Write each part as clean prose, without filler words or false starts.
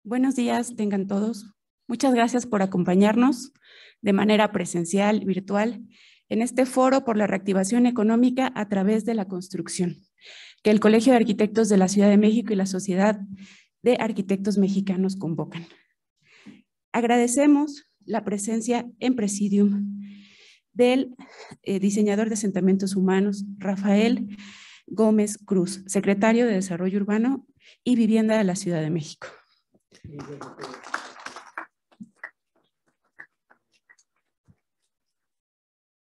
Buenos días, tengan todos. Muchas gracias por acompañarnos de manera presencial, virtual, en este foro por la reactivación económica a través de la construcción, que el Colegio de Arquitectos de la Ciudad de México y la Sociedad de Arquitectos Mexicanos convocan. Agradecemos la presencia en presidium del diseñador de asentamientos humanos, Rafael Gómez Cruz, secretario de Desarrollo Urbano y Vivienda de la Ciudad de México.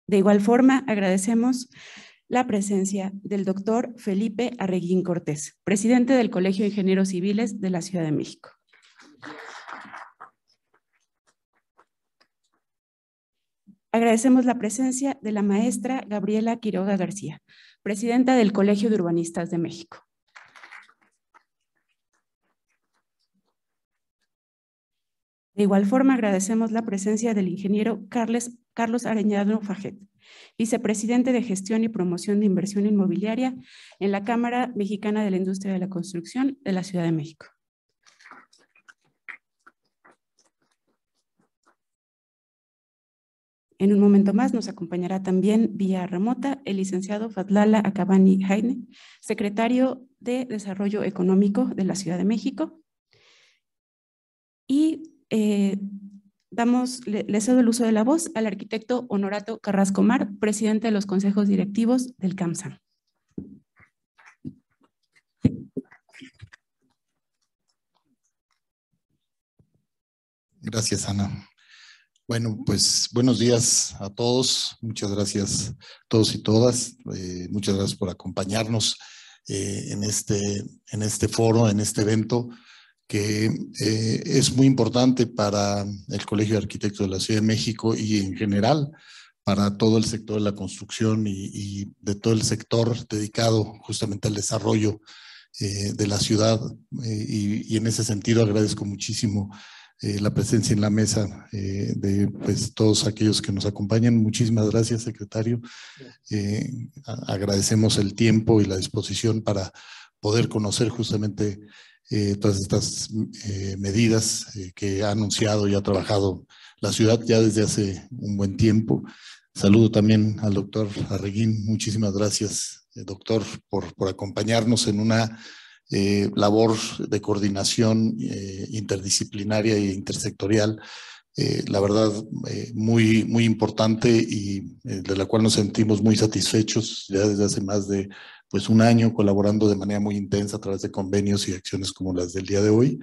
De igual forma, agradecemos la presencia del doctor Felipe Arreguín Cortés, presidente del Colegio de Ingenieros Civiles de la Ciudad de México. Agradecemos la presencia de la maestra Gabriela Quiroga García, presidenta del Colegio de Urbanistas de México. De igual forma, agradecemos la presencia del ingeniero Carlos Areñano Fajet, vicepresidente de Gestión y Promoción de Inversión Inmobiliaria en la Cámara Mexicana de la Industria de la Construcción de la Ciudad de México. En un momento más nos acompañará también vía remota el licenciado Fadlala Akabani Jaime, secretario de Desarrollo Económico de la Ciudad de México. Y le cedo el uso de la voz al arquitecto Honorato Carrasco Mar, presidente de los consejos directivos del CAMSA. Gracias, Ana. Bueno, pues buenos días a todos. Muchas gracias a todos y todas. Muchas gracias por acompañarnos en este foro, en este evento, que es muy importante para el Colegio de Arquitectos de la Ciudad de México y en general para todo el sector de la construcción y de todo el sector dedicado justamente al desarrollo de la ciudad. Y en ese sentido agradezco muchísimo la presencia en la mesa de pues, todos aquellos que nos acompañan. Muchísimas gracias, secretario. Agradecemos el tiempo y la disposición para poder conocer justamente todas estas medidas que ha anunciado y ha trabajado la ciudad ya desde hace un buen tiempo. Saludo también al doctor Arreguín. Muchísimas gracias, doctor, por acompañarnos en una labor de coordinación interdisciplinaria e intersectorial, la verdad muy importante y de la cual nos sentimos muy satisfechos ya desde hace más de pues un año colaborando de manera muy intensa a través de convenios y acciones como las del día de hoy.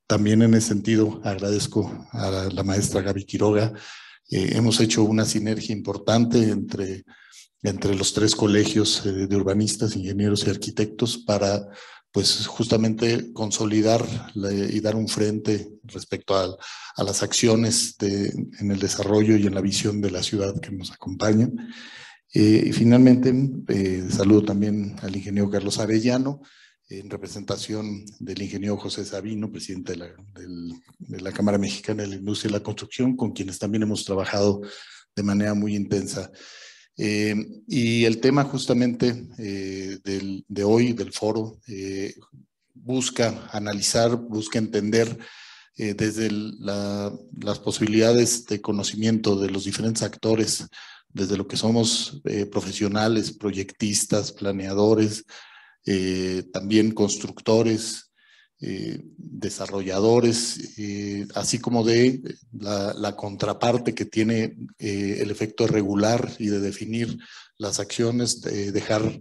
También en ese sentido agradezco a la maestra Gaby Quiroga. Hemos hecho una sinergia importante entre los tres colegios de urbanistas, ingenieros y arquitectos para pues justamente consolidar y dar un frente respecto a las acciones en el desarrollo y en la visión de la ciudad que nos acompañan. Y finalmente saludo también al ingeniero Carlos Arellano, en representación del ingeniero José Sabino, presidente de la Cámara Mexicana de la Industria y la Construcción, con quienes también hemos trabajado de manera muy intensa. Y el tema justamente de hoy, del foro, busca analizar, busca entender desde las posibilidades de conocimiento de los diferentes actores, desde lo que somos profesionales, proyectistas, planeadores, también constructores, desarrolladores, así como de la contraparte que tiene el efecto de regular y de definir las acciones, de dejar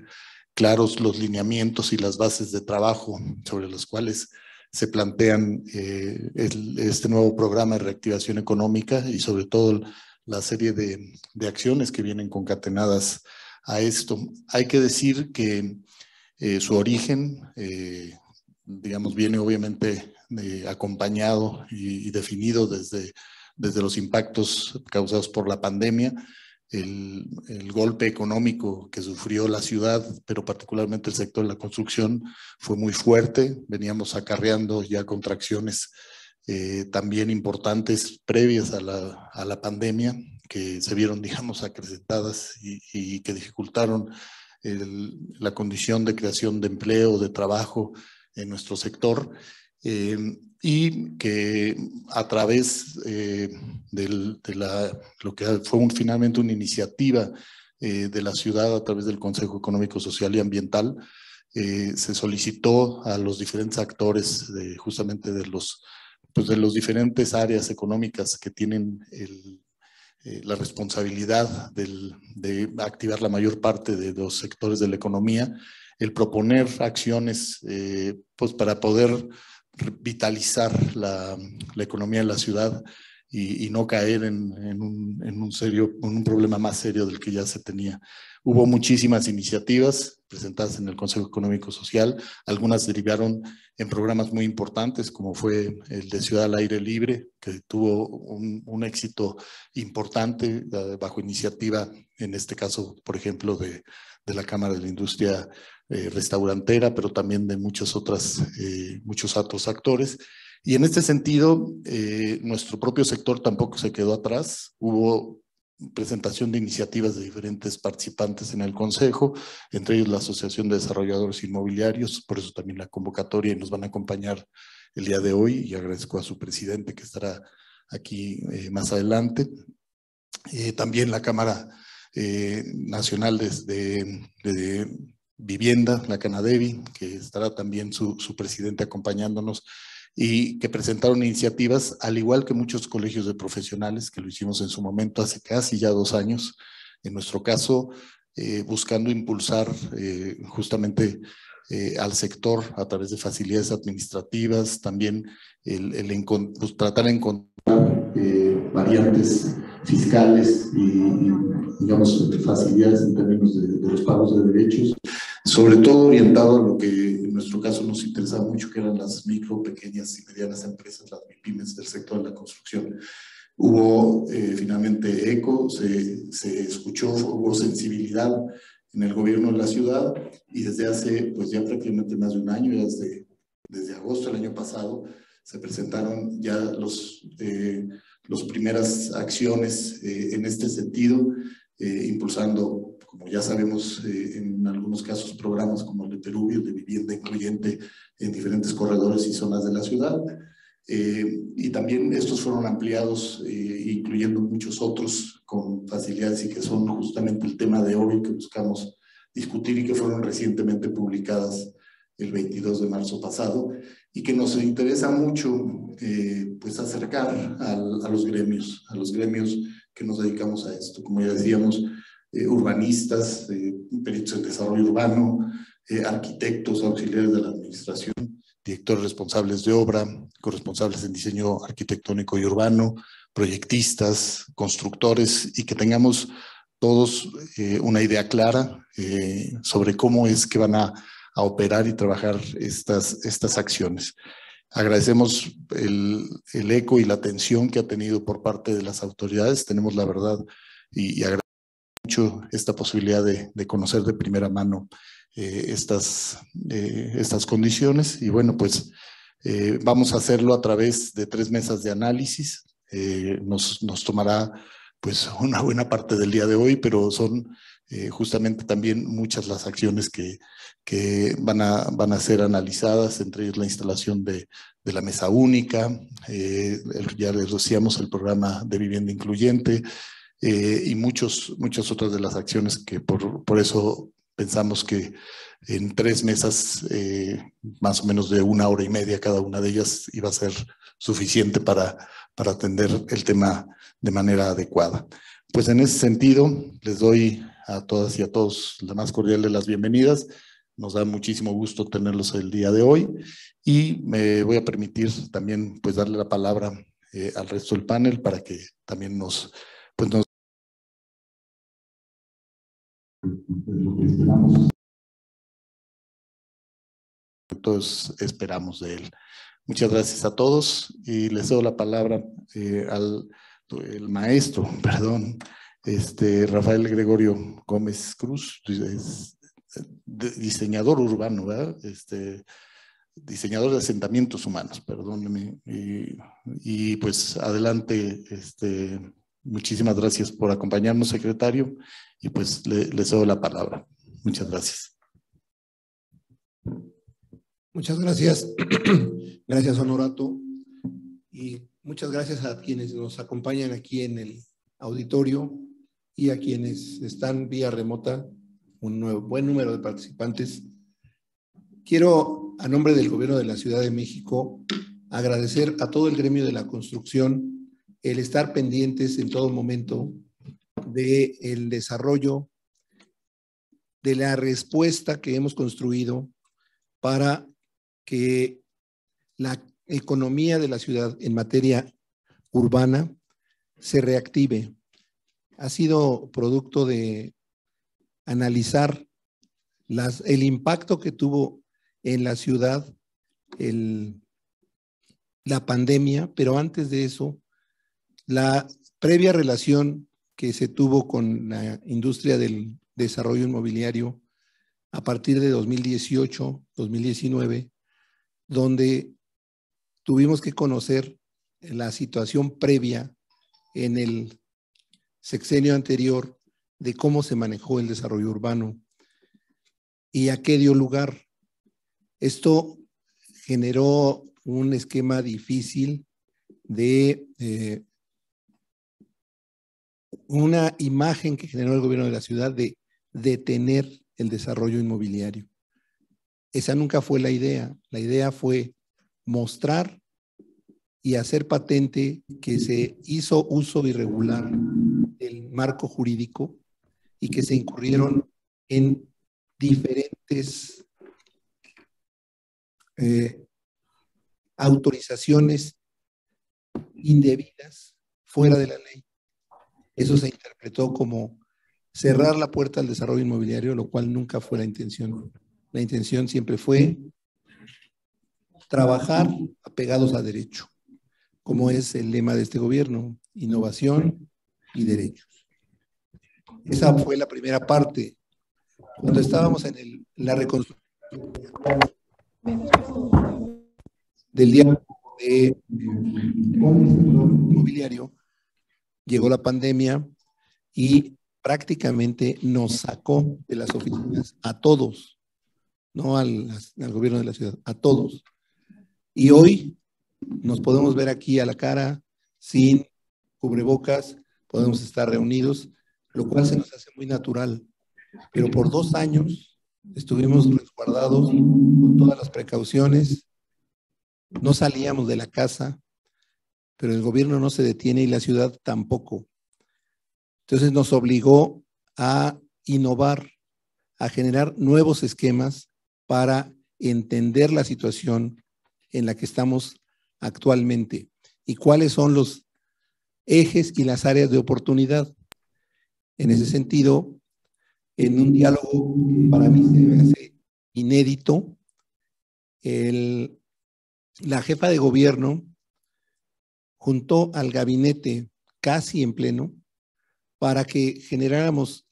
claros los lineamientos y las bases de trabajo sobre los cuales se plantean este nuevo programa de reactivación económica y sobre todo la serie de acciones que vienen concatenadas a esto. Hay que decir que su origen digamos, viene obviamente acompañado y definido desde los impactos causados por la pandemia, el golpe económico que sufrió la ciudad, pero particularmente el sector de la construcción, fue muy fuerte. Veníamos acarreando ya contracciones también importantes previas a la pandemia, que se vieron, digamos, acrecentadas y que dificultaron la condición de creación de empleo, de trabajo en nuestro sector. y que a través lo que fue finalmente una iniciativa de la ciudad a través del Consejo Económico, Social y Ambiental, se solicitó a los diferentes actores justamente de los diferentes áreas económicas que tienen la responsabilidad de activar la mayor parte de los sectores de la economía, el proponer acciones pues para poder vitalizar la economía de la ciudad y no caer en un problema más serio del que ya se tenía. Hubo muchísimas iniciativas presentadas en el Consejo Económico Social, algunas derivaron en programas muy importantes, como fue el de Ciudad al Aire Libre, que tuvo un éxito importante bajo iniciativa, en este caso, por ejemplo, de la Cámara de la Industria restaurantera, pero también de muchos otros actores. Y en este sentido, nuestro propio sector tampoco se quedó atrás. Hubo presentación de iniciativas de diferentes participantes en el Consejo, entre ellos la Asociación de Desarrolladores Inmobiliarios, por eso también la convocatoria, y nos van a acompañar el día de hoy, y agradezco a su presidente que estará aquí más adelante. También la Cámara Nacional de Vivienda, la Canadevi, que estará también su presidente acompañándonos, y que presentaron iniciativas, al igual que muchos colegios de profesionales, que lo hicimos en su momento hace casi ya 2 años, en nuestro caso, buscando impulsar justamente al sector a través de facilidades administrativas, también pues, tratar de encontrar variantes fiscales y digamos, facilidades en términos de los pagos de derechos, sobre todo orientado a lo que en nuestro caso nos interesaba mucho, que eran las micro, pequeñas y medianas empresas, las MIPYMES del sector de la construcción. Hubo finalmente eco, se escuchó, hubo sensibilidad en el gobierno de la ciudad, y desde hace pues ya prácticamente más de un año, ya desde agosto del año pasado, se presentaron ya las primeras acciones en este sentido, impulsando, como ya sabemos, en algunos casos programas como el de Peruvio, de vivienda incluyente en diferentes corredores y zonas de la ciudad. Y también estos fueron ampliados, incluyendo muchos otros con facilidades, y que son justamente el tema de hoy que buscamos discutir, y que fueron recientemente publicadas el 22 de marzo pasado, y que nos interesa mucho pues acercar a los gremios que nos dedicamos a esto. Como ya decíamos, urbanistas, peritos en desarrollo urbano, arquitectos, auxiliares de la administración, directores responsables de obra, corresponsables en diseño arquitectónico y urbano, proyectistas, constructores, y que tengamos todos una idea clara sobre cómo es que van a operar y trabajar estas acciones. Agradecemos el eco y la atención que ha tenido por parte de las autoridades. Tenemos la verdad y agradecemos mucho esta posibilidad de conocer de primera mano estas condiciones, y bueno, pues vamos a hacerlo a través de 3 mesas de análisis. Nos tomará pues una buena parte del día de hoy, pero son justamente también muchas las acciones que van a ser analizadas, entre ellas la instalación de la mesa única, ya les decíamos, el programa de vivienda incluyente, y muchas otras de las acciones que por eso pensamos que en 3 mesas, más o menos de 1 hora y media cada una de ellas, iba a ser suficiente para atender el tema de manera adecuada. Pues en ese sentido, les doy a todas y a todos la más cordial de las bienvenidas. Nos da muchísimo gusto tenerlos el día de hoy, y me voy a permitir también pues darle la palabra al resto del panel para que también nos todos esperamos de él. Muchas gracias a todos, y les doy la palabra al maestro, Rafael Gregorio Gómez Cruz, diseñador urbano, ¿verdad? Diseñador de asentamientos humanos, perdóneme. Y pues adelante, muchísimas gracias por acompañarnos, secretario, y pues les doy la palabra. Muchas gracias. Muchas gracias. Gracias, Honorato. Y muchas gracias a quienes nos acompañan aquí en el auditorio y a quienes están vía remota, buen número de participantes. Quiero, a nombre del Gobierno de la Ciudad de México, agradecer a todo el gremio de la construcción el estar pendientes en todo momento del desarrollo, de la respuesta que hemos construido para que la economía de la ciudad en materia urbana se reactive. Ha sido producto de analizar el impacto que tuvo en la ciudad la pandemia, pero antes de eso, la previa relación que se tuvo con la industria del desarrollo inmobiliario a partir de 2018, 2019, donde tuvimos que conocer la situación previa en el sexenio anterior de cómo se manejó el desarrollo urbano y a qué dio lugar. Esto generó un esquema difícil de una imagen que generó el gobierno de la ciudad de detener el desarrollo inmobiliario. Esa nunca fue la idea. La idea fue mostrar y hacer patente que se hizo uso irregular del marco jurídico y que se incurrieron en diferentes autorizaciones indebidas fuera de la ley. Eso se interpretó como cerrar la puerta al desarrollo inmobiliario, lo cual nunca fue la intención. La intención siempre fue trabajar apegados a derecho, como es el lema de este gobierno: innovación y derechos. Esa fue la primera parte. Cuando estábamos en la reconstrucción del diálogo con el sector inmobiliario, llegó la pandemia y prácticamente nos sacó de las oficinas a todos, no al gobierno de la ciudad, a todos. Y hoy nos podemos ver aquí a la cara, sin cubrebocas, podemos estar reunidos, lo cual se nos hace muy natural. Pero por 2 años estuvimos resguardados con todas las precauciones, no salíamos de la casa, pero el gobierno no se detiene y la ciudad tampoco. Entonces nos obligó a innovar, a generar nuevos esquemas para entender la situación en la que estamos actualmente y cuáles son los ejes y las áreas de oportunidad. En ese sentido, en un diálogo que para mí se me hace inédito, la jefa de gobierno juntó al gabinete casi en pleno para que generáramos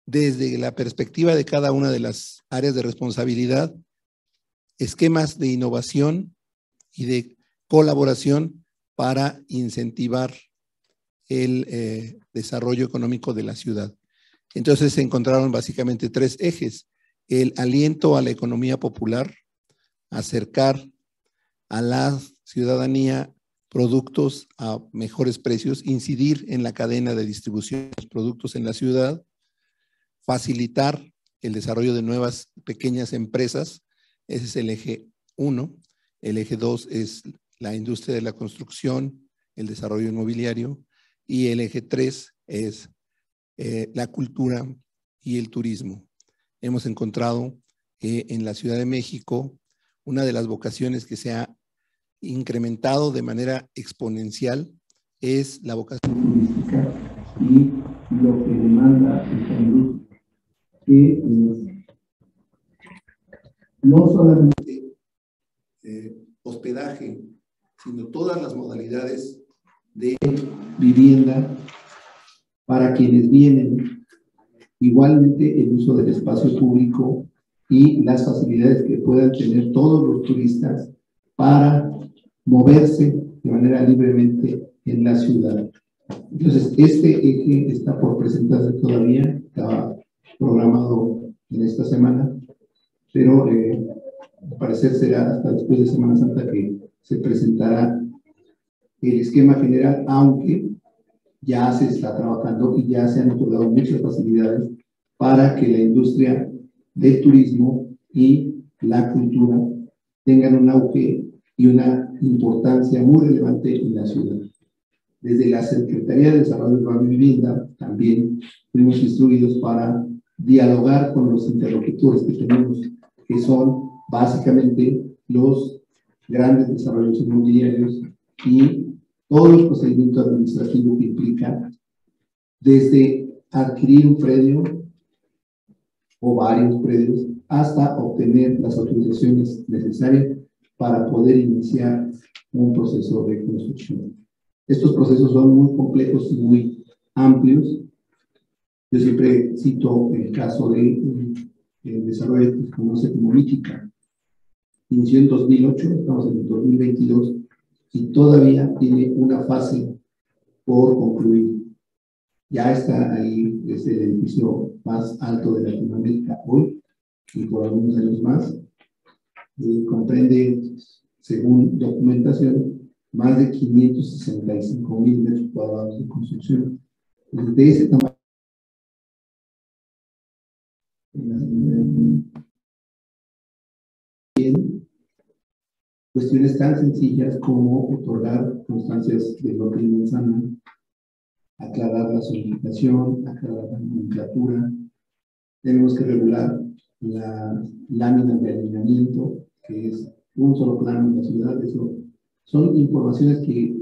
desde la perspectiva de cada una de las áreas de responsabilidad esquemas de innovación y de colaboración para incentivar el desarrollo económico de la ciudad. Entonces se encontraron básicamente 3 ejes: el aliento a la economía popular, acercar a la ciudadanía productos a mejores precios, incidir en la cadena de distribución de los productos en la ciudad, facilitar el desarrollo de nuevas pequeñas empresas. Ese es el eje 1. El eje 2 es la industria de la construcción, el desarrollo inmobiliario, y el eje 3 es la cultura y el turismo. Hemos encontrado en la Ciudad de México una de las vocaciones que se ha incrementado de manera exponencial es la vocación turística y lo que demanda esta industria, que no solamente hospedaje, sino todas las modalidades de vivienda para quienes vienen, igualmente el uso del espacio público y las facilidades que puedan tener todos los turistas para moverse de manera libremente en la ciudad. Entonces, este eje está por presentarse todavía, estaba programado en esta semana, pero al parecer será hasta después de Semana Santa que se presentará el esquema general, aunque ya se está trabajando y ya se han otorgado muchas facilidades para que la industria del turismo y la cultura tengan un auge y una importancia muy relevante en la ciudad. Desde la Secretaría de Desarrollo Urbano y Vivienda también fuimos instruidos para dialogar con los interlocutores que tenemos, que son básicamente los grandes desarrollos inmobiliarios y todos los procedimientos administrativos que implica desde adquirir un predio o varios predios hasta obtener las autorizaciones necesarias para poder iniciar un proceso de construcción. Estos procesos son muy complejos y muy amplios. Yo siempre cito el caso de desarrollo que se conoce como Mítica. Inició en 2008, estamos en el 2022 y todavía tiene una fase por concluir. Ya está ahí, es el edificio más alto de Latinoamérica hoy y por algunos años más. Comprende, según documentación, más de 565,000 metros cuadrados de construcción. De ese tamaño, cuestiones tan sencillas como otorgar constancias de lote y manzana, aclarar la solidificación, aclarar la nomenclatura. Tenemos que regular la lámina de alineamiento, que es un solo plano en la ciudad. Eso son informaciones que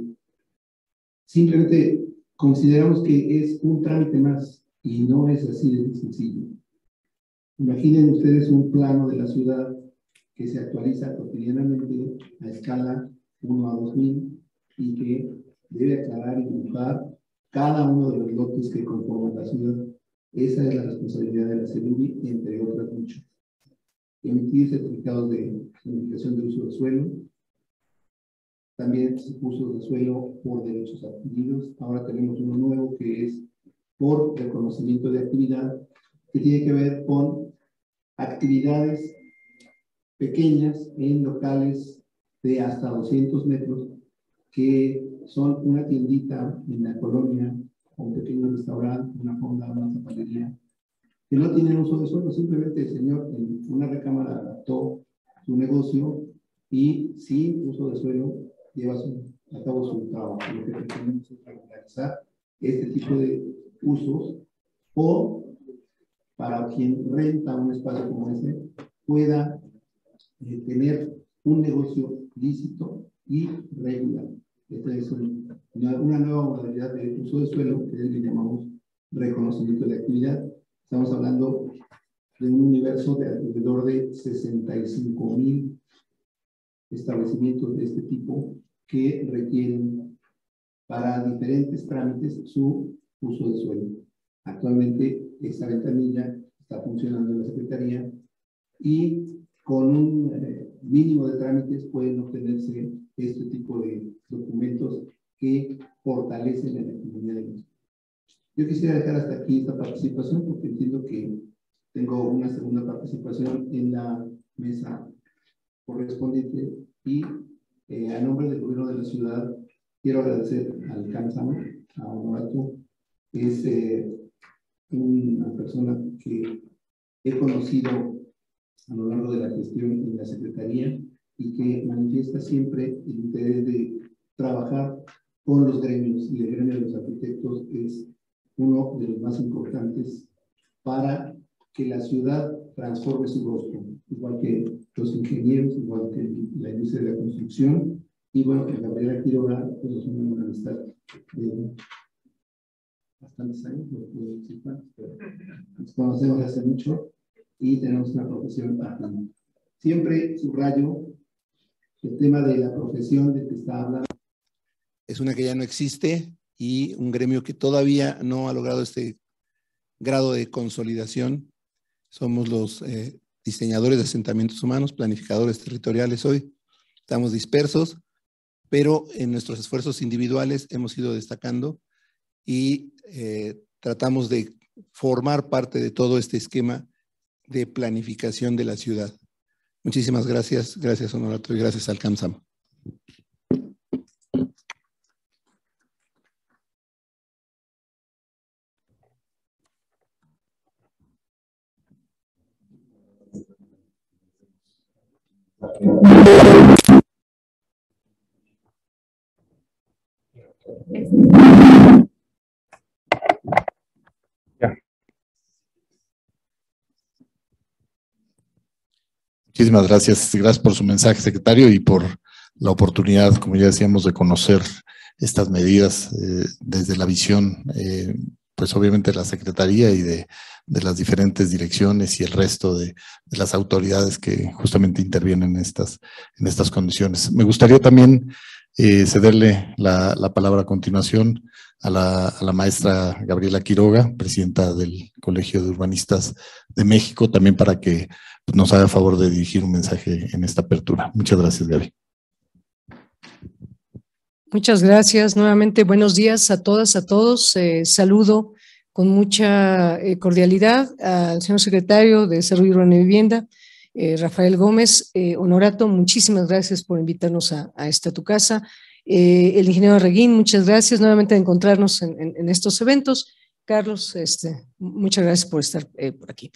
simplemente consideramos que es un trámite más y no es así de sencillo. Imaginen ustedes un plano de la ciudad que se actualiza cotidianamente a escala 1 a 2000 y que debe aclarar y dibujar cada uno de los lotes que conforman la ciudad. Esa es la responsabilidad de la CEDUBI, entre otras muchas. Emitir certificados de certificación de uso de suelo, también usos de suelo por derechos adquiridos. Ahora tenemos uno nuevo que es por reconocimiento de actividad, que tiene que ver con actividades pequeñas en locales de hasta 200 metros, que son una tiendita en la colonia, un pequeño restaurante, una fonda, una zapatería, que no tienen uso de suelo, simplemente el señor en una recámara adaptó su negocio y sin uso de suelo lleva a cabo su trabajo. Lo que pretendemos es regularizar este tipo de usos, o para quien renta un espacio como ese pueda tener un negocio lícito y regular. Esta es una nueva modalidad de uso de suelo que le llamamos reconocimiento de actividad. Estamos hablando de un universo de alrededor de 65,000 establecimientos de este tipo que requieren para diferentes trámites su uso de suelo. Actualmente esta ventanilla está funcionando en la Secretaría y con un mínimo de trámites pueden obtenerse este tipo de documentos que fortalecen la economía de los. Yo quisiera dejar hasta aquí esta participación porque entiendo que tengo una segunda participación en la mesa correspondiente y a nombre del gobierno de la ciudad quiero agradecer al CANSAM, a Honorato, que es una persona que he conocido a lo largo de la gestión en la Secretaría y que manifiesta siempre el interés de trabajar con los gremios, y el gremio de los arquitectos es uno de los más importantes para que la ciudad transforme su rostro, igual que los ingenieros, igual que la industria de la construcción. Y bueno, Gabriela Quiroga, pues es una amistad de bastantes años, no puedo decir cuántos, pero nos conocemos hace mucho y tenemos una profesión afín. Siempre subrayo el tema de la profesión de que está hablando. Es una que ya no existe y un gremio que todavía no ha logrado este grado de consolidación. Somos los diseñadores de asentamientos humanos, planificadores territoriales hoy. Estamos dispersos, pero en nuestros esfuerzos individuales hemos ido destacando y tratamos de formar parte de todo este esquema de planificación de la ciudad. Muchísimas gracias. Gracias, Honorato, y gracias al CAMSAM. Muchísimas gracias. Gracias por su mensaje, secretario, y por la oportunidad, como ya decíamos, de conocer estas medidas desde la visión, pues obviamente de la Secretaría y de las diferentes direcciones y el resto de las autoridades que justamente intervienen en estas condiciones. Me gustaría también cederle la palabra a continuación a la maestra Gabriela Quiroga, presidenta del Colegio de Urbanistas de México, también para que nos haga favor de dirigir un mensaje en esta apertura. Muchas gracias, Gaby. Muchas gracias. Nuevamente, buenos días a todas, a todos. Saludo con mucha cordialidad al señor secretario de Desarrollo Urbano y Vivienda, Rafael Gómez. Honorato, muchísimas gracias por invitarnos a esta tu casa. El ingeniero Reguín, muchas gracias nuevamente de encontrarnos en estos eventos. Carlos, muchas gracias por estar por aquí.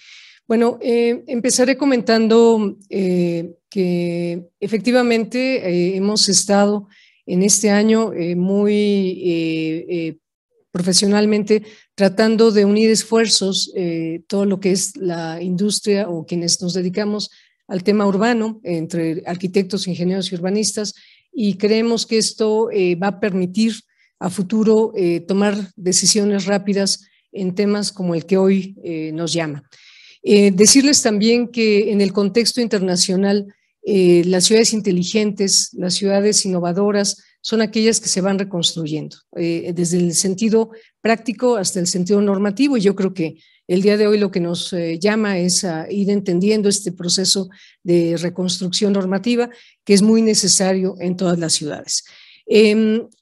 Bueno, empezaré comentando que efectivamente hemos estado en este año muy profesionalmente tratando de unir esfuerzos, todo lo que es la industria o quienes nos dedicamos al tema urbano, entre arquitectos, ingenieros y urbanistas, y creemos que esto va a permitir a futuro tomar decisiones rápidas en temas como el que hoy nos llama. Decirles también que en el contexto internacional, las ciudades inteligentes, las ciudades innovadoras, son aquellas que se van reconstruyendo, desde el sentido práctico hasta el sentido normativo, y yo creo que el día de hoy lo que nos llama es a ir entendiendo este proceso de reconstrucción normativa que es muy necesario en todas las ciudades.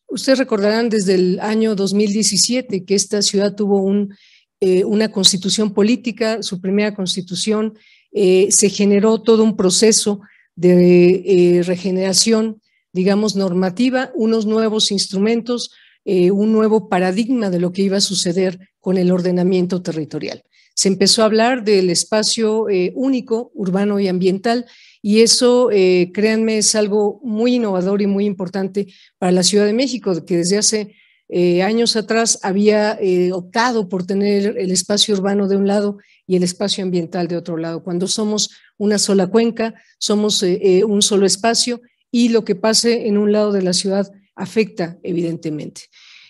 Ustedes recordarán desde el año 2017 que esta ciudad tuvo una constitución política, su primera constitución, se generó todo un proceso de regeneración, digamos, normativa, unos nuevos instrumentos, un nuevo paradigma de lo que iba a suceder con el ordenamiento territorial. Se empezó a hablar del espacio único, urbano y ambiental, y eso, créanme, es algo muy innovador y muy importante para la Ciudad de México, que desde hace años atrás había optado por tener el espacio urbano de un lado y el espacio ambiental de otro lado. Cuando somos una sola cuenca, somos un solo espacio, y lo que pase en un lado de la ciudad afecta evidentemente.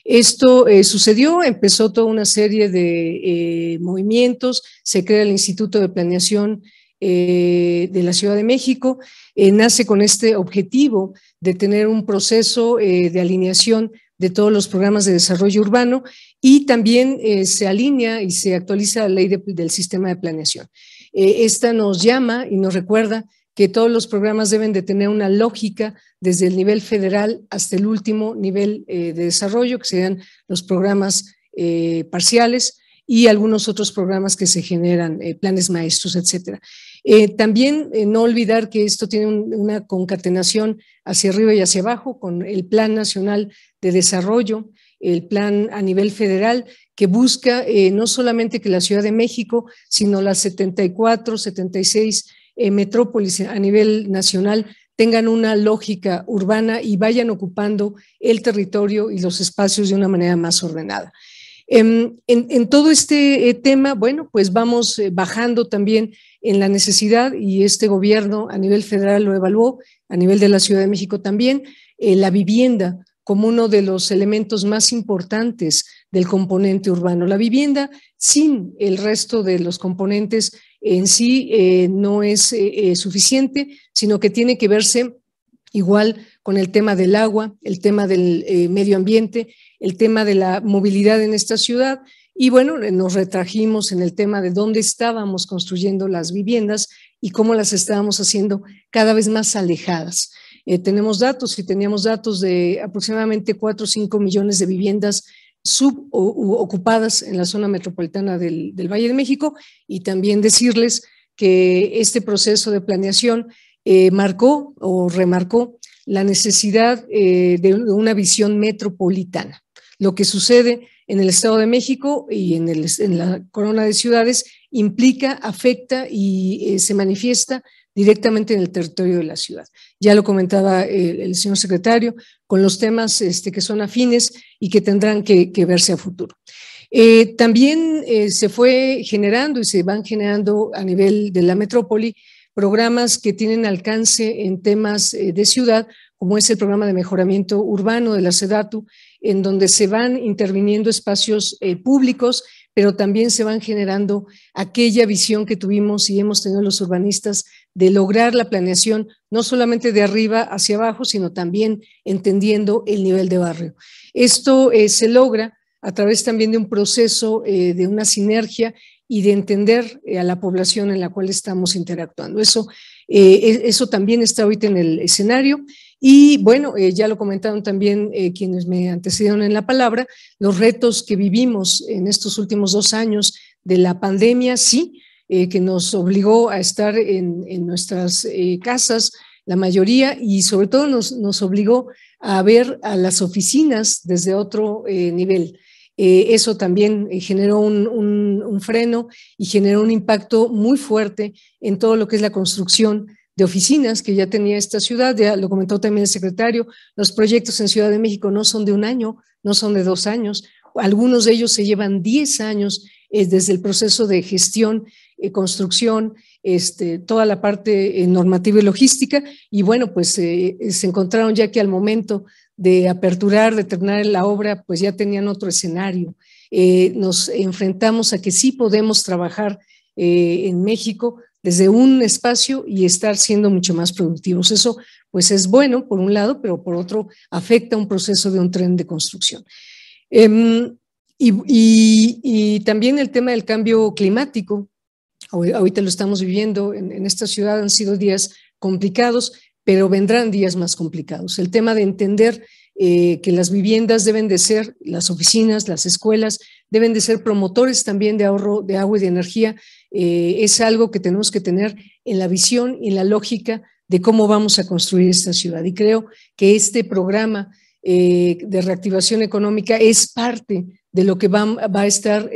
Esto sucedió, empezó toda una serie de movimientos, se crea el Instituto de Planeación de la Ciudad de México, nace con este objetivo de tener un proceso de alineación de todos los programas de desarrollo urbano, y también se alinea y se actualiza la ley del sistema de planeación. Esta nos llama y nos recuerda que todos los programas deben de tener una lógica desde el nivel federal hasta el último nivel de desarrollo, que sean los programas parciales y algunos otros programas que se generan, planes maestros, etcétera. También no olvidar que esto tiene una concatenación hacia arriba y hacia abajo con el Plan Nacional de Desarrollo, el plan a nivel federal, que busca no solamente que la Ciudad de México, sino las 74, 76 metrópolis a nivel nacional tengan una lógica urbana y vayan ocupando el territorio y los espacios de una manera más ordenada. En todo este tema, bueno, pues vamos bajando también en la necesidad, y este gobierno a nivel federal lo evaluó, a nivel de la Ciudad de México también, la vivienda como uno de los elementos más importantes del componente urbano. La vivienda sin el resto de los componentes en sí no es suficiente, sino que tiene que verse igual con el tema del agua, el tema del medio ambiente, el tema de la movilidad en esta ciudad. Y bueno, nos retrajimos en el tema de dónde estábamos construyendo las viviendas y cómo las estábamos haciendo cada vez más alejadas. Tenemos datos, y teníamos datos de aproximadamente 4 o 5 millones de viviendas subocupadas en la zona metropolitana del Valle de México, y también decirles que este proceso de planeación marcó o remarcó la necesidad de una visión metropolitana. Lo que sucede en el Estado de México y en la corona de ciudades implica, afecta y se manifiesta directamente en el territorio de la ciudad. Ya lo comentaba el señor secretario, con los temas que son afines y que tendrán que verse a futuro. También se fue generando y se van generando a nivel de la metrópoli programas que tienen alcance en temas de ciudad, como es el programa de mejoramiento urbano de la SEDATU, en donde se van interviniendo espacios públicos, pero también se van generando aquella visión que tuvimos y hemos tenido los urbanistas de lograr la planeación no solamente de arriba hacia abajo, sino también entendiendo el nivel de barrio. Esto se logra a través también de un proceso de una sinergia y de entender a la población en la cual estamos interactuando. Eso también está ahorita en el escenario. Y bueno, ya lo comentaron también quienes me antecedieron en la palabra, los retos que vivimos en estos últimos 2 años de la pandemia, sí, que nos obligó a estar en nuestras casas, la mayoría, y sobre todo nos obligó a ver a las oficinas desde otro nivel. Eso también generó un freno y generó un impacto muy fuerte en todo lo que es la construcción de oficinas que ya tenía esta ciudad. Ya lo comentó también el secretario, los proyectos en Ciudad de México no son de 1 año, no son de 2 años, algunos de ellos se llevan 10 años desde el proceso de gestión, construcción, toda la parte normativa y logística, y bueno, pues se encontraron ya que al momento de aperturar, de terminar la obra, pues ya tenían otro escenario. Nos enfrentamos a que sí podemos trabajar en México desde un espacio y estar siendo mucho más productivos. Eso pues es bueno por un lado, pero por otro afecta un proceso de un tren de construcción. Y también el tema del cambio climático, ahorita lo estamos viviendo en esta ciudad, han sido días complicados, pero vendrán días más complicados. El tema de entender que las viviendas deben de ser, las oficinas, las escuelas, deben de ser promotores también de ahorro de agua y de energía, es algo que tenemos que tener en la visión y en la lógica de cómo vamos a construir esta ciudad. Y creo que este programa de reactivación económica es parte de lo que va a estar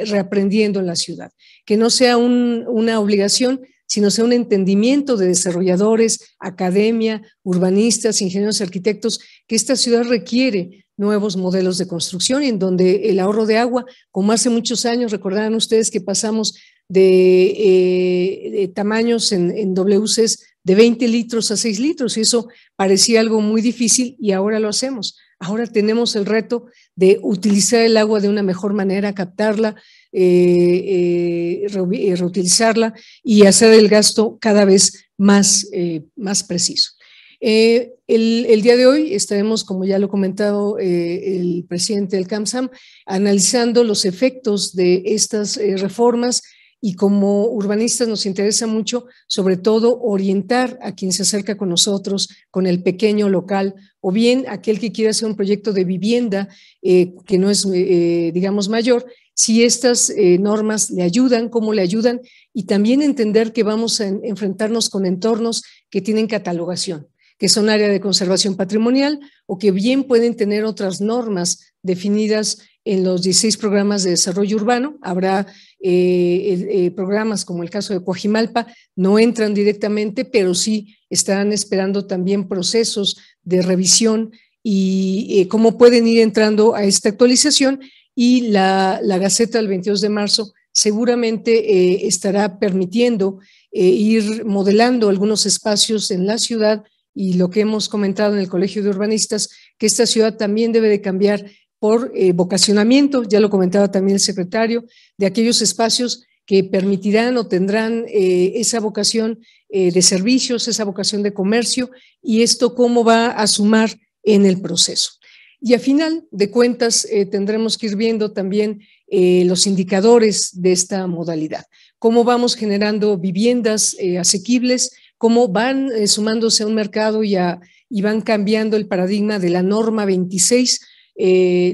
reaprendiendo en la ciudad. Que no sea una obligación, sino sea un entendimiento de desarrolladores, academia, urbanistas, ingenieros, arquitectos, que esta ciudad requiere nuevos modelos de construcción y en donde el ahorro de agua, como hace muchos años, recordarán ustedes que pasamos de tamaños en WCs de 20 litros a 6 litros y eso parecía algo muy difícil y ahora lo hacemos. Ahora tenemos el reto de utilizar el agua de una mejor manera, captarla, reutilizarla y hacer el gasto cada vez más preciso. El día de hoy estaremos, como ya lo ha comentado el presidente del CAMSAM, analizando los efectos de estas reformas y como urbanistas nos interesa mucho, sobre todo, orientar a quien se acerca con nosotros, con el pequeño local, o bien aquel que quiera hacer un proyecto de vivienda que no es, digamos, mayor, si estas normas le ayudan, cómo le ayudan, y también entender que vamos a enfrentarnos con entornos que tienen catalogación, que son área de conservación patrimonial o que bien pueden tener otras normas definidas en los 16 programas de desarrollo urbano. Habrá programas como el caso de Coajimalpa, no entran directamente, pero sí estarán esperando también procesos de revisión y cómo pueden ir entrando a esta actualización. Y la Gaceta del 22 de marzo seguramente estará permitiendo ir modelando algunos espacios en la ciudad y lo que hemos comentado en el Colegio de Urbanistas, que esta ciudad también debe de cambiar por vocacionamiento, ya lo comentaba también el secretario, de aquellos espacios que permitirán o tendrán esa vocación de servicios, esa vocación de comercio, y esto cómo va a sumar en el proceso. Y a final de cuentas tendremos que ir viendo también los indicadores de esta modalidad, cómo vamos generando viviendas asequibles, cómo van sumándose a un mercado y van cambiando el paradigma de la norma 26.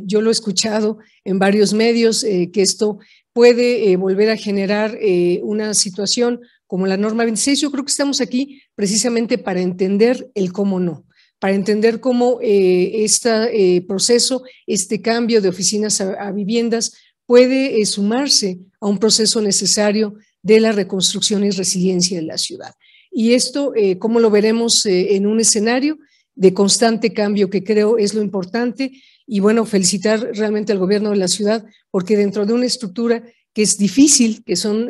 Yo lo he escuchado en varios medios que esto puede volver a generar una situación como la norma 26. Yo creo que estamos aquí precisamente para entender el cómo no, para entender cómo este proceso, este cambio de oficinas a viviendas puede sumarse a un proceso necesario de la reconstrucción y resiliencia de la ciudad. Y esto, ¿cómo lo veremos en un escenario de constante cambio, que creo es lo importante? Y bueno, felicitar realmente al gobierno de la ciudad, porque dentro de una estructura que es difícil, que son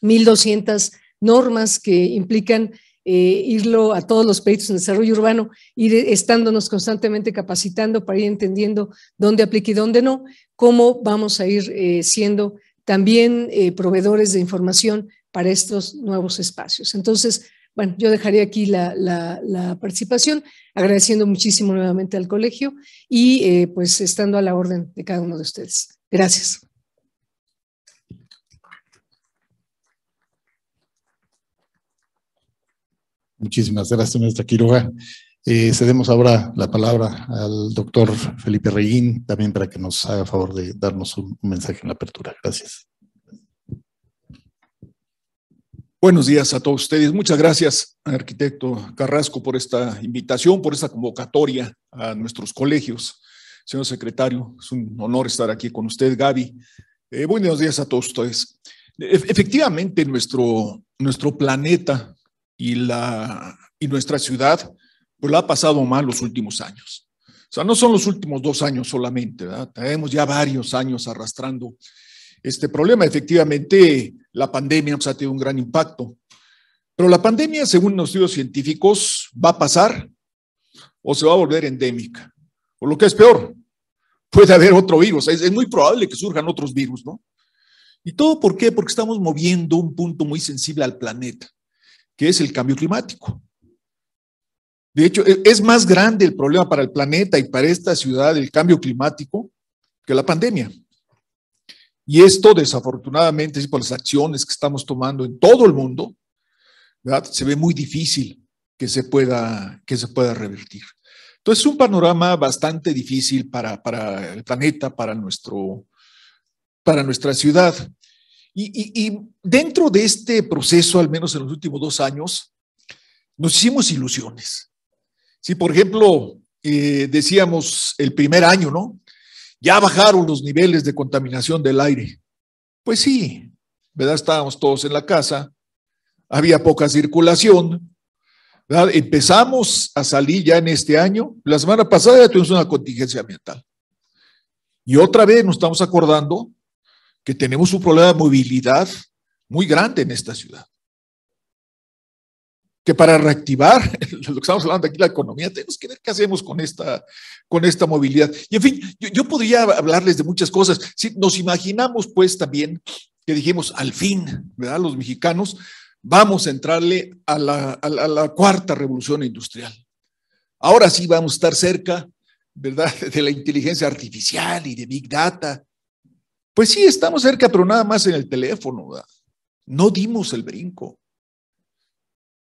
1,200 normas que implican irlo a todos los proyectos en desarrollo urbano, ir estándonos constantemente capacitando para ir entendiendo dónde aplica y dónde no, cómo vamos a ir siendo también proveedores de información para estos nuevos espacios. Entonces, bueno, yo dejaría aquí la participación, agradeciendo muchísimo nuevamente al colegio y pues estando a la orden de cada uno de ustedes. Gracias. Muchísimas gracias, maestra Quiroga. Cedemos ahora la palabra al doctor Felipe Reguín, también para que nos haga favor de darnos un mensaje en la apertura. Gracias. Buenos días a todos ustedes. Muchas gracias, arquitecto Carrasco, por esta invitación, por esta convocatoria a nuestros colegios. Señor secretario, es un honor estar aquí con usted, Gaby. Buenos días a todos ustedes. Efectivamente, nuestro planeta y nuestra ciudad, pues la ha pasado mal los últimos años. O sea, no son los últimos 2 años solamente, ¿verdad? Tenemos ya varios años arrastrando este problema. Efectivamente, la pandemia pues, ha tenido un gran impacto. Pero la pandemia, según los estudios científicos, va a pasar o se va a volver endémica. O lo que es peor, puede haber otro virus. Es muy probable que surjan otros virus, ¿no? ¿Y todo por qué? Porque estamos moviendo un punto muy sensible al planeta, que es el cambio climático. De hecho, es más grande el problema para el planeta y para esta ciudad, el cambio climático, que la pandemia. Y esto, desafortunadamente, por las acciones que estamos tomando en todo el mundo, ¿verdad? Se ve muy difícil que se pueda revertir. Entonces, es un panorama bastante difícil para el planeta, para nuestra ciudad. Y dentro de este proceso, al menos en los últimos 2 años, nos hicimos ilusiones. Si, por ejemplo, decíamos el primer año, ¿no? Ya bajaron los niveles de contaminación del aire. Pues sí, ¿verdad? Estábamos todos en la casa, había poca circulación, ¿verdad? Empezamos a salir ya en este año. La semana pasada ya tuvimos una contingencia ambiental. Y otra vez nos estamos acordando que tenemos un problema de movilidad muy grande en esta ciudad. Que para reactivar lo que estamos hablando aquí, la economía, tenemos que ver qué hacemos con esta movilidad. Y en fin, yo podría hablarles de muchas cosas. Si nos imaginamos pues también que dijimos, al fin, ¿verdad? Los mexicanos vamos a entrarle a la 4ª revolución industrial. Ahora sí vamos a estar cerca, ¿verdad? De la inteligencia artificial y de Big Data. Pues sí, estamos cerca, pero nada más en el teléfono, ¿verdad? No dimos el brinco.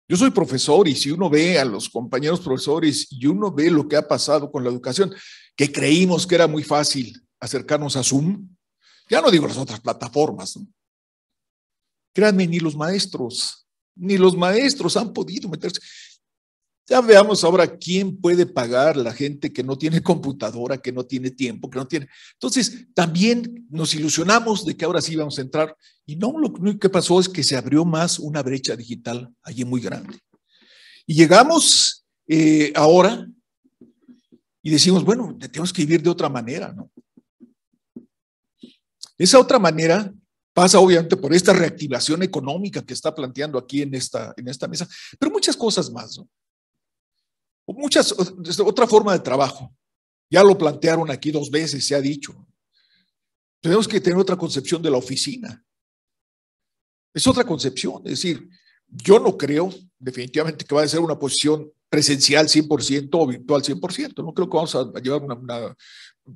Yo soy profesor y si uno ve a los compañeros profesores y uno ve lo que ha pasado con la educación, que creímos que era muy fácil acercarnos a Zoom, ya no digo las otras plataformas, ¿no? Créanme, ni los maestros han podido meterse. Ya veamos ahora quién puede pagar la gente que no tiene computadora, que no tiene tiempo, que no tiene. Entonces, también nos ilusionamos de que ahora sí vamos a entrar. Y no, lo único que pasó es que se abrió más una brecha digital allí muy grande. Y llegamos ahora y decimos, bueno, tenemos que vivir de otra manera, ¿no? Esa otra manera pasa obviamente por esta reactivación económica que está planteando aquí en esta mesa, pero muchas cosas más, ¿no? Otra forma de trabajo. Ya lo plantearon aquí 2 veces, se ha dicho. Tenemos que tener otra concepción de la oficina. Es otra concepción, es decir, yo no creo definitivamente que va a ser una posición presencial 100% o virtual 100%. No creo que vamos a llevar una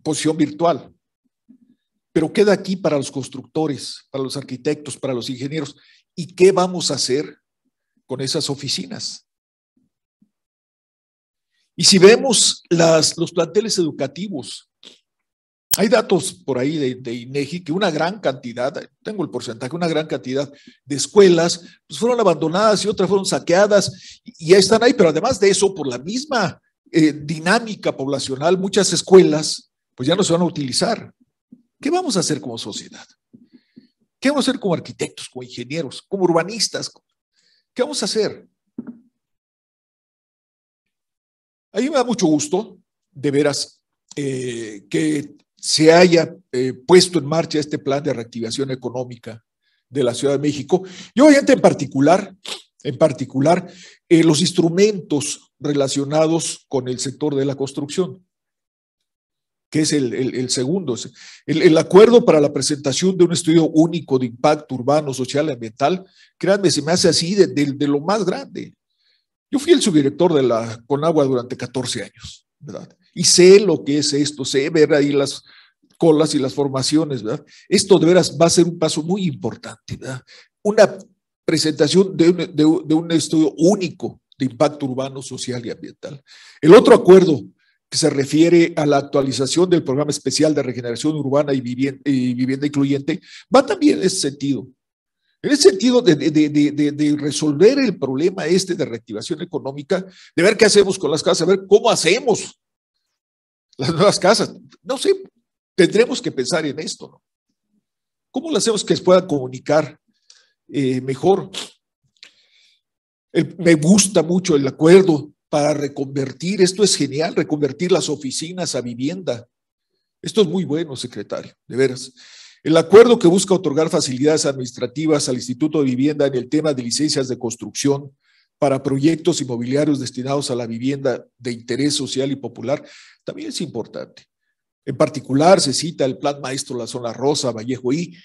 posición virtual. Pero queda aquí para los constructores, para los arquitectos, para los ingenieros. ¿Y qué vamos a hacer con esas oficinas? Y si vemos los planteles educativos, Hay datos por ahí de INEGI que una gran cantidad, tengo el porcentaje, una gran cantidad de escuelas pues fueron abandonadas y otras fueron saqueadas y ya están ahí, pero además de eso, por la misma dinámica poblacional, muchas escuelas pues ya no se van a utilizar. ¿Qué vamos a hacer como sociedad? ¿Qué vamos a hacer como arquitectos, como ingenieros, como urbanistas? ¿Qué vamos a hacer? A mí me da mucho gusto, de veras, que se haya puesto en marcha este plan de reactivación económica de la Ciudad de México. Y obviamente en particular, los instrumentos relacionados con el sector de la construcción, que es el segundo, el acuerdo para la presentación de un estudio único de impacto urbano, social y ambiental. Créanme, se me hace así de lo más grande. Yo fui el subdirector de la Conagua durante 14 años, ¿verdad? Y sé lo que es esto, sé ver ahí las colas y las formaciones, ¿verdad? Esto de veras va a ser un paso muy importante, ¿verdad? Una presentación de un estudio único de impacto urbano, social y ambiental. El otro acuerdo que se refiere a la actualización del Programa Especial de Regeneración Urbana y Vivienda Incluyente, va también en ese sentido. En ese sentido de resolver el problema de reactivación económica, de ver qué hacemos con las casas, de ver cómo hacemos las nuevas casas. No sé, tendremos que pensar en esto, ¿no? ¿Cómo lo hacemos que se pueda comunicar mejor? Me gusta mucho el acuerdo para reconvertir, esto es genial, reconvertir las oficinas a vivienda. Esto es muy bueno, secretario, de veras. El acuerdo que busca otorgar facilidades administrativas al Instituto de Vivienda en el tema de licencias de construcción para proyectos inmobiliarios destinados a la vivienda de interés social y popular también es importante. En particular, se cita el Plan Maestro La Zona Rosa, Vallejo y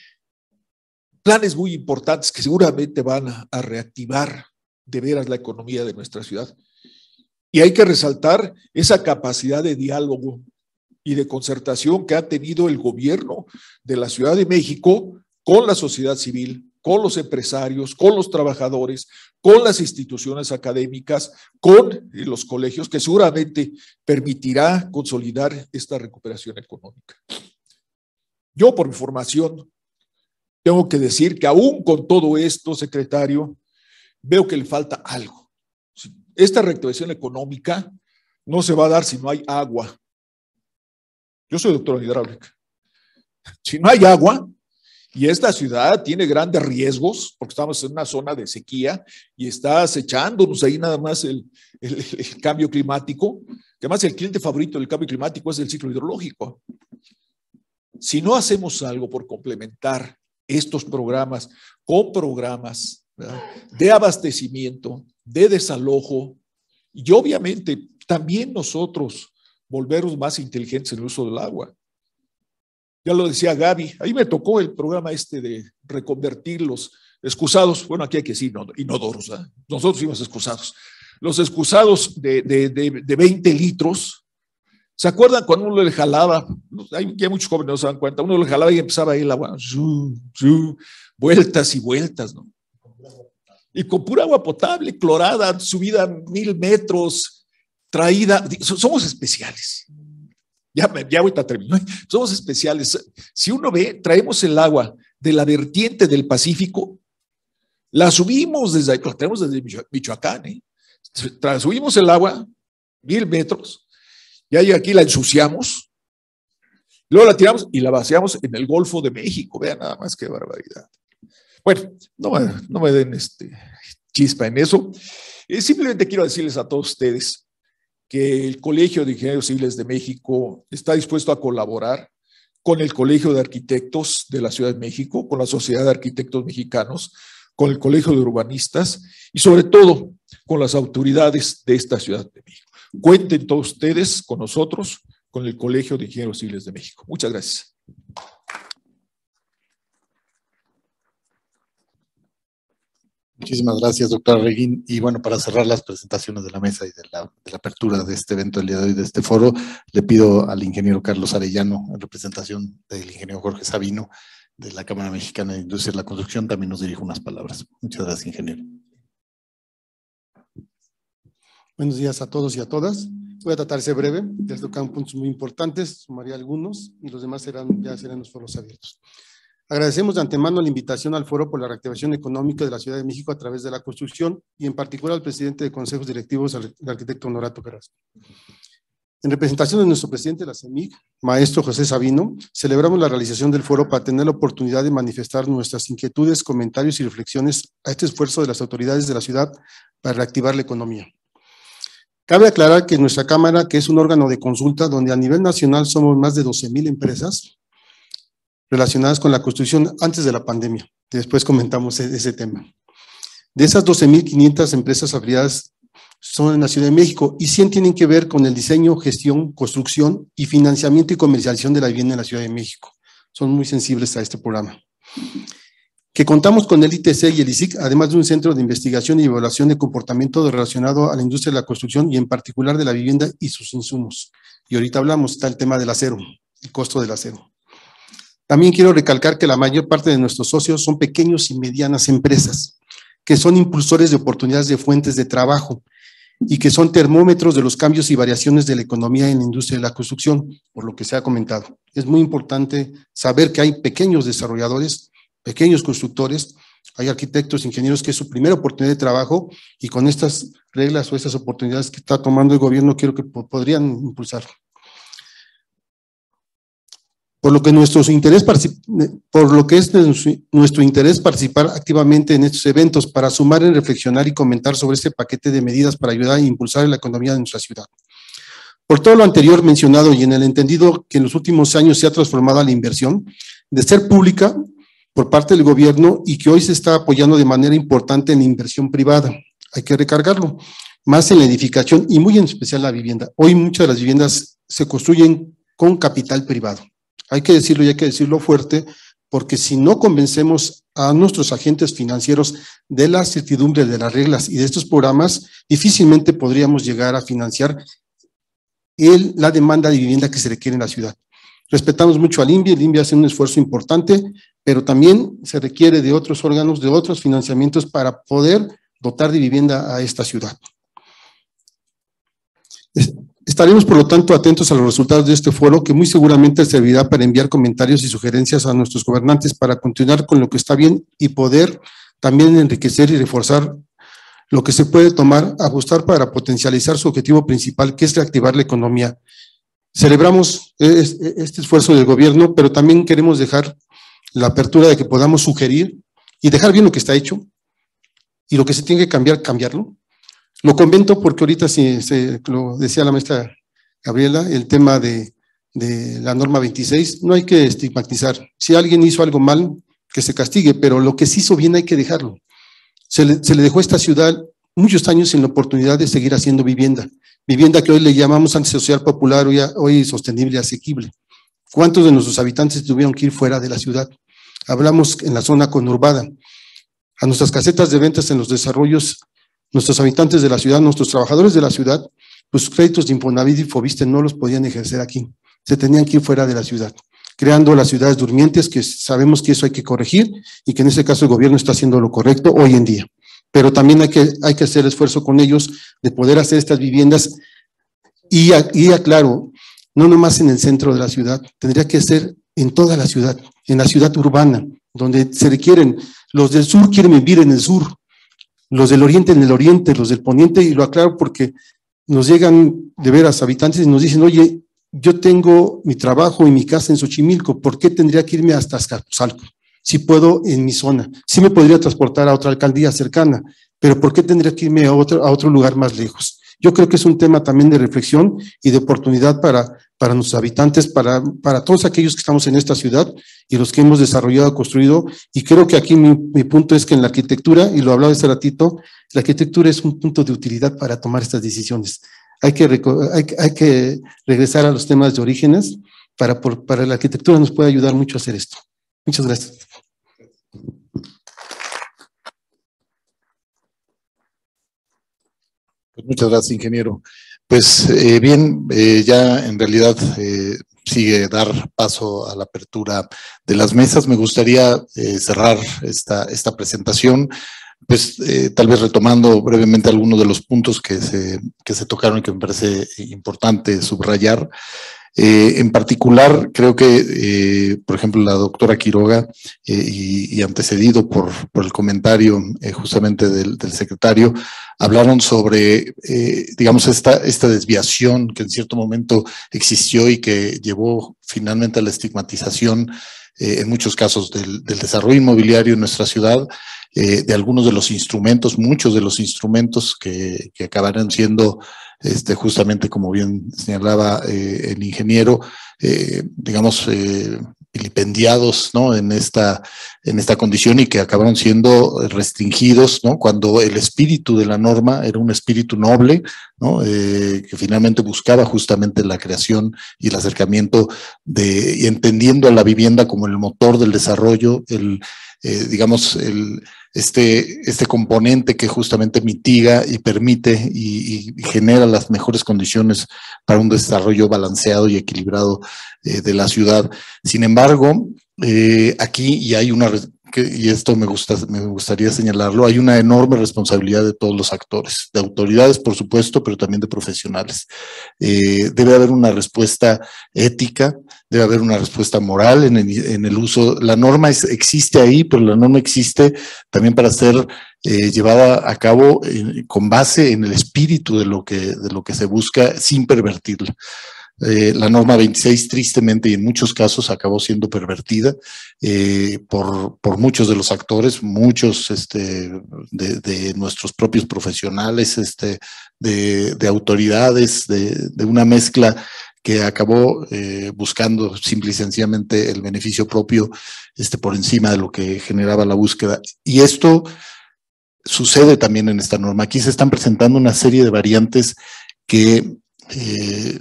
planes muy importantes que seguramente van a reactivar de veras la economía de nuestra ciudad. Y hay que resaltar esa capacidad de diálogo y de concertación que ha tenido el gobierno de la Ciudad de México con la sociedad civil, con los empresarios, con los trabajadores, con las instituciones académicas, con los colegios, que seguramente permitirá consolidar esta recuperación económica. Yo, por mi formación, tengo que decir que aún con todo esto, secretario, veo que le falta algo. Esta reactivación económica no se va a dar si no hay agua. Yo soy doctor en hidráulica. Si no hay agua, y esta ciudad tiene grandes riesgos, porque estamos en una zona de sequía y está acechándonos ahí nada más el cambio climático, que además el cliente favorito del cambio climático es el ciclo hidrológico. Si no hacemos algo por complementar estos programas con programas, ¿verdad?, de abastecimiento, de desalojo, y obviamente también nosotros volvernos más inteligentes en el uso del agua. Ya lo decía Gaby, ahí me tocó el programa de reconvertir los excusados, bueno, aquí hay que decir inodoros, ¿eh? Nosotros fuimos excusados. Los excusados de 20 litros, ¿se acuerdan cuando uno le jalaba? Hay muchos jóvenes no se dan cuenta, uno le jalaba y empezaba ahí el agua, vueltas y vueltas, ¿no? Y con pura agua potable, clorada, subida 1000 metros, traída, somos especiales. Ya ahorita termino. Somos especiales. Si uno ve, traemos el agua de la vertiente del Pacífico, la subimos la traemos desde Michoacán, subimos el agua 1000 metros, y ahí aquí la ensuciamos, luego la tiramos y la vaciamos en el Golfo de México. Vean nada más qué barbaridad. Bueno, no me den chispa en eso. Simplemente quiero decirles a todos ustedes que el Colegio de Ingenieros Civiles de México está dispuesto a colaborar con el Colegio de Arquitectos de la Ciudad de México, con la Sociedad de Arquitectos Mexicanos, con el Colegio de Urbanistas y sobre todo con las autoridades de esta Ciudad de México. Cuenten todos ustedes con nosotros, con el Colegio de Ingenieros Civiles de México. Muchas gracias. Muchísimas gracias, doctora Reguín. Y bueno, para cerrar las presentaciones de la mesa y de la apertura de este evento el día de hoy, de este foro, le pido al ingeniero Carlos Arellano, en representación del ingeniero Jorge Sabino, de la Cámara Mexicana de Industria de la Construcción, también nos dirija unas palabras. Muchas gracias, ingeniero. Buenos días a todos y a todas. Voy a tratar de ser breve, ya tocan puntos muy importantes, sumaría algunos y los demás ya serán los foros abiertos. Agradecemos de antemano la invitación al foro por la reactivación económica de la Ciudad de México a través de la construcción y en particular al presidente de consejos directivos, el arquitecto Honorato Carrasco. En representación de nuestro presidente de la CEMIC, maestro José Sabino, celebramos la realización del foro para tener la oportunidad de manifestar nuestras inquietudes, comentarios y reflexiones a este esfuerzo de las autoridades de la ciudad para reactivar la economía. Cabe aclarar que nuestra Cámara, que es un órgano de consulta donde a nivel nacional somos más de 12,000 empresas relacionadas con la construcción antes de la pandemia. Después comentamos ese tema. De esas 12,500 empresas afiliadas son en la Ciudad de México y 100 tienen que ver con el diseño, gestión, construcción y financiamiento y comercialización de la vivienda en la Ciudad de México. Son muy sensibles a este programa. Que contamos con el ITC y el ISIC, además de un centro de investigación y evaluación de comportamiento relacionado a la industria de la construcción y en particular de la vivienda y sus insumos. Y ahorita hablamos, está el tema del acero, el costo del acero. También quiero recalcar que la mayor parte de nuestros socios son pequeños y medianas empresas, que son impulsores de oportunidades de fuentes de trabajo y que son termómetros de los cambios y variaciones de la economía en la industria de la construcción, por lo que se ha comentado. Es muy importante saber que hay pequeños desarrolladores, pequeños constructores, hay arquitectos, ingenieros que es su primera oportunidad de trabajo y con estas reglas o estas oportunidades que está tomando el gobierno, creo que podrían impulsar. Por lo que es nuestro interés participar activamente en estos eventos para sumar, reflexionar y comentar sobre este paquete de medidas para ayudar a impulsar la economía de nuestra ciudad. Por todo lo anterior mencionado y en el entendido que en los últimos años se ha transformado la inversión de ser pública por parte del gobierno y que hoy se está apoyando de manera importante en la inversión privada. Hay que recargarlo, más en la edificación y muy en especial la vivienda. Hoy muchas de las viviendas se construyen con capital privado. Hay que decirlo y hay que decirlo fuerte, porque si no convencemos a nuestros agentes financieros de la certidumbre de las reglas y de estos programas, difícilmente podríamos llegar a financiar la demanda de vivienda que se requiere en la ciudad. Respetamos mucho al INVI, el INVI hace un esfuerzo importante, pero también se requiere de otros órganos, de otros financiamientos para poder dotar de vivienda a esta ciudad. Estaremos, por lo tanto, atentos a los resultados de este foro, que muy seguramente servirá para enviar comentarios y sugerencias a nuestros gobernantes para continuar con lo que está bien y poder también enriquecer y reforzar lo que se puede tomar, ajustar para potencializar su objetivo principal, que es reactivar la economía. Celebramos este esfuerzo del gobierno, pero también queremos dejar la apertura de que podamos sugerir y dejar bien lo que está hecho y lo que se tiene que cambiar, cambiarlo. Lo comento porque ahorita, si lo decía la maestra Gabriela, el tema de la norma 26, no hay que estigmatizar. Si alguien hizo algo mal, que se castigue, pero lo que se hizo bien hay que dejarlo. Se le dejó a esta ciudad muchos años sin la oportunidad de seguir haciendo vivienda. Vivienda que hoy le llamamos antes social popular, hoy sostenible y asequible. ¿Cuántos de nuestros habitantes tuvieron que ir fuera de la ciudad? Hablamos en la zona conurbada. A nuestras casetas de ventas en los desarrollos, nuestros habitantes de la ciudad, nuestros trabajadores de la ciudad, pues créditos de Infonavit y Fobiste no los podían ejercer aquí. Se tenían que ir fuera de la ciudad, creando las ciudades durmientes, que sabemos que eso hay que corregir y que en este caso el gobierno está haciendo lo correcto hoy en día. Pero también hay que hacer esfuerzo con ellos de poder hacer estas viviendas y aclaro, no nomás en el centro de la ciudad, tendría que ser en toda la ciudad, en la ciudad urbana, donde se requieren, los del sur quieren vivir en el sur, los del oriente en el oriente, los del poniente, y lo aclaro porque nos llegan de veras habitantes y nos dicen, oye, yo tengo mi trabajo y mi casa en Xochimilco, ¿por qué tendría que irme hasta Azcapotzalco? Si puedo en mi zona, sí me podría transportar a otra alcaldía cercana, pero ¿por qué tendría que irme a otro lugar más lejos? Yo creo que es un tema también de reflexión y de oportunidad para nuestros habitantes, para todos aquellos que estamos en esta ciudad y los que hemos desarrollado, construido, y creo que aquí mi punto es que en la arquitectura, y lo hablaba hace ratito, la arquitectura es un punto de utilidad para tomar estas decisiones. Hay que regresar a los temas de orígenes para la arquitectura nos puede ayudar mucho a hacer esto. Muchas gracias. Pues muchas gracias, ingeniero. Pues bien, ya en realidad sigue dar paso a la apertura de las mesas. Me gustaría cerrar esta presentación pues tal vez retomando brevemente algunos de los puntos que se tocaron y que me parece importante subrayar. En particular, creo que, por ejemplo, la doctora Quiroga, y antecedido por el comentario justamente del secretario, hablaron sobre, digamos, esta desviación que en cierto momento existió y que llevó finalmente a la estigmatización, en muchos casos, del desarrollo inmobiliario en nuestra ciudad, de algunos de los instrumentos, muchos de los instrumentos que acabarán siendo justamente, como bien señalaba el ingeniero, digamos, vilipendiados, ¿no? en esta condición, y que acabaron siendo restringidos, ¿no? Cuando el espíritu de la norma era un espíritu noble, ¿no? Que finalmente buscaba justamente la creación y el acercamiento y entendiendo a la vivienda como el motor del desarrollo, digamos, este componente que justamente mitiga y permite y genera las mejores condiciones para un desarrollo balanceado y equilibrado de la ciudad. Sin embargo, aquí, y hay y esto me gustaría señalarlo, hay una enorme responsabilidad de todos los actores, de autoridades, por supuesto, pero también de profesionales. Debe haber una respuesta ética, debe haber una respuesta moral en el uso. La norma existe ahí, pero la norma existe también para ser llevada a cabo con base en el espíritu de lo que se busca, sin pervertirla. La norma 26, tristemente, y en muchos casos acabó siendo pervertida por muchos de los actores, muchos de nuestros propios profesionales, de autoridades, de una mezcla que acabó buscando simple y sencillamente el beneficio propio por encima de lo que generaba la búsqueda. Y esto sucede también en esta norma. Aquí se están presentando una serie de variantes que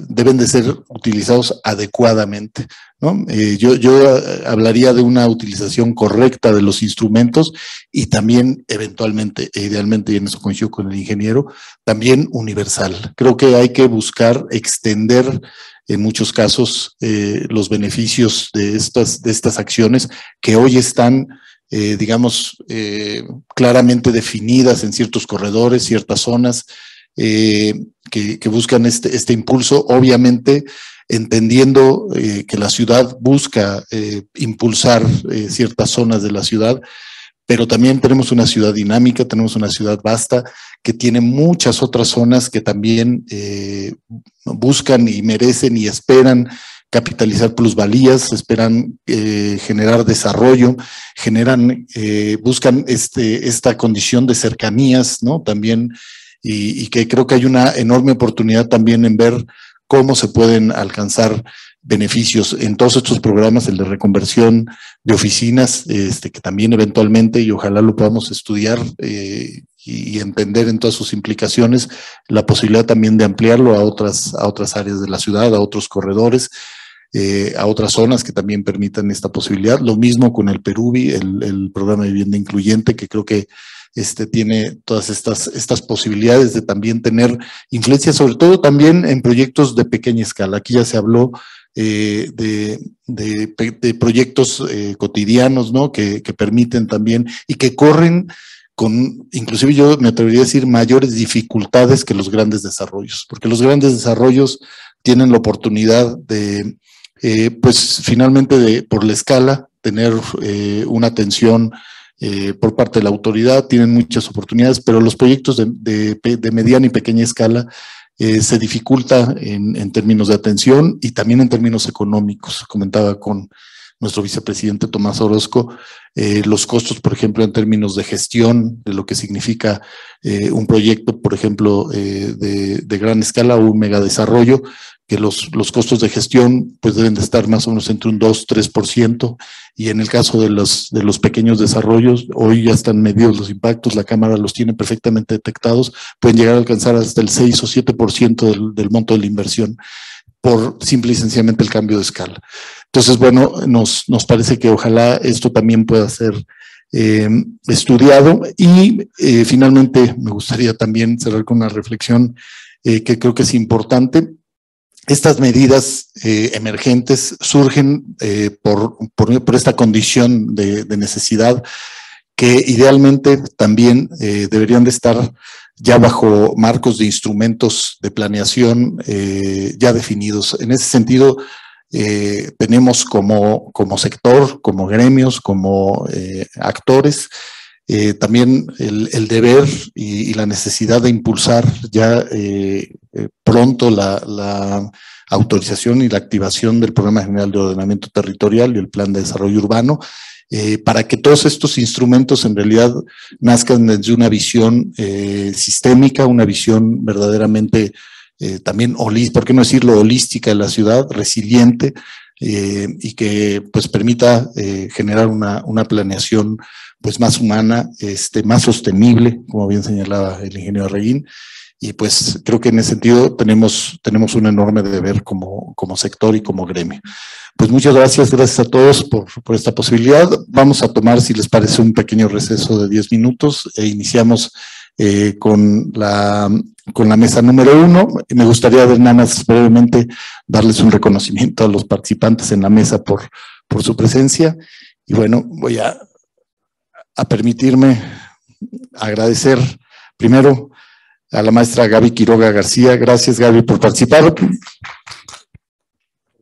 deben de ser utilizados adecuadamente, ¿no? Yo hablaría de una utilización correcta de los instrumentos y también eventualmente, idealmente, y en eso coincido con el ingeniero, también universal. Creo que hay que buscar extender en muchos casos los beneficios de estas acciones que hoy están digamos, claramente definidas en ciertos corredores, ciertas zonas, que buscan este impulso, obviamente entendiendo que la ciudad busca impulsar ciertas zonas de la ciudad, pero también tenemos una ciudad dinámica, tenemos una ciudad vasta que tiene muchas otras zonas que también buscan y merecen y esperan capitalizar plusvalías, esperan generar desarrollo, buscan esta condición de cercanías, ¿no? También, y que creo que hay una enorme oportunidad también en ver cómo se pueden alcanzar beneficios en todos estos programas, el de reconversión de oficinas, que también eventualmente, y ojalá lo podamos estudiar y entender en todas sus implicaciones, la posibilidad también de ampliarlo a otras áreas de la ciudad, a otros corredores, a otras zonas que también permitan esta posibilidad. Lo mismo con el PERUVI, el programa de vivienda incluyente, que creo que tiene todas estas posibilidades de también tener influencia, sobre todo también en proyectos de pequeña escala. Aquí ya se habló de proyectos cotidianos, ¿no? Que permiten también y que corren con, inclusive yo me atrevería a decir, mayores dificultades que los grandes desarrollos, porque los grandes desarrollos tienen la oportunidad de, pues finalmente por la escala, tener una atención por parte de la autoridad, tienen muchas oportunidades, pero los proyectos de mediana y pequeña escala se dificulta en términos de atención y también en términos económicos. Comentaba con nuestro vicepresidente Tomás Orozco, los costos, por ejemplo, en términos de gestión, de lo que significa un proyecto, por ejemplo, de gran escala o un megadesarrollo, que los costos de gestión pues deben de estar más o menos entre un 2-3%, y en el caso de los pequeños desarrollos, hoy ya están medidos los impactos, la Cámara los tiene perfectamente detectados, pueden llegar a alcanzar hasta el 6 o 7% del monto de la inversión, por simple y sencillamente el cambio de escala. Entonces, bueno, nos parece que ojalá esto también pueda ser estudiado, y finalmente me gustaría también cerrar con una reflexión que creo que es importante. Estas medidas emergentes surgen por esta condición de necesidad que idealmente también deberían de estar ya bajo marcos de instrumentos de planeación ya definidos. En ese sentido, tenemos como sector, como gremios, como actores, también el deber y la necesidad de impulsar ya pronto la autorización y la activación del Programa General de Ordenamiento Territorial y el Plan de Desarrollo Urbano, para que todos estos instrumentos en realidad nazcan desde una visión sistémica, una visión verdaderamente también, ¿por qué no decirlo?, holística de la ciudad, resiliente, y que pues permita generar una planeación pues más humana, más sostenible, como bien señalaba el ingeniero Arreguín. Y pues creo que en ese sentido tenemos un enorme deber como sector y como gremio. Pues muchas gracias a todos por esta posibilidad. Vamos a tomar, si les parece, un pequeño receso de 10 minutos e iniciamos con la mesa número 1. Me gustaría, nada más brevemente, darles un reconocimiento a los participantes en la mesa por su presencia. Y bueno, voy a permitirme agradecer primero a la maestra Gaby Quiroga García. Gracias, Gaby, por participar.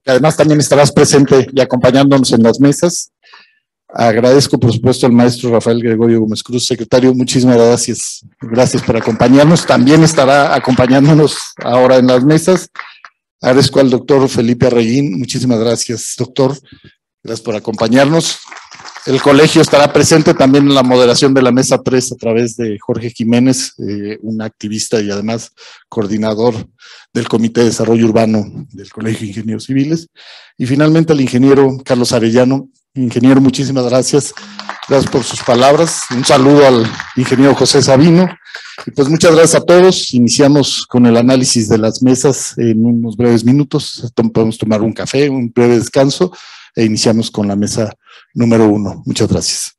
Además, también estarás presente y acompañándonos en las mesas. Agradezco, por supuesto, al maestro Rafael Gregorio Gómez Cruz, secretario. Muchísimas gracias. Gracias por acompañarnos. También estará acompañándonos ahora en las mesas. Agradezco al doctor Felipe Arreguín. Muchísimas gracias, doctor. Gracias por acompañarnos. El colegio estará presente también en la moderación de la mesa 3 a través de Jorge Jiménez, un activista y además coordinador del Comité de Desarrollo Urbano del Colegio de Ingenieros Civiles. Y finalmente al ingeniero Carlos Arellano. Ingeniero, muchísimas gracias. Gracias por sus palabras. Un saludo al ingeniero José Sabino. Y pues muchas gracias a todos. Iniciamos con el análisis de las mesas en unos breves minutos. Podemos tomar un café, un breve descanso e iniciamos con la mesa número 1. Muchas gracias.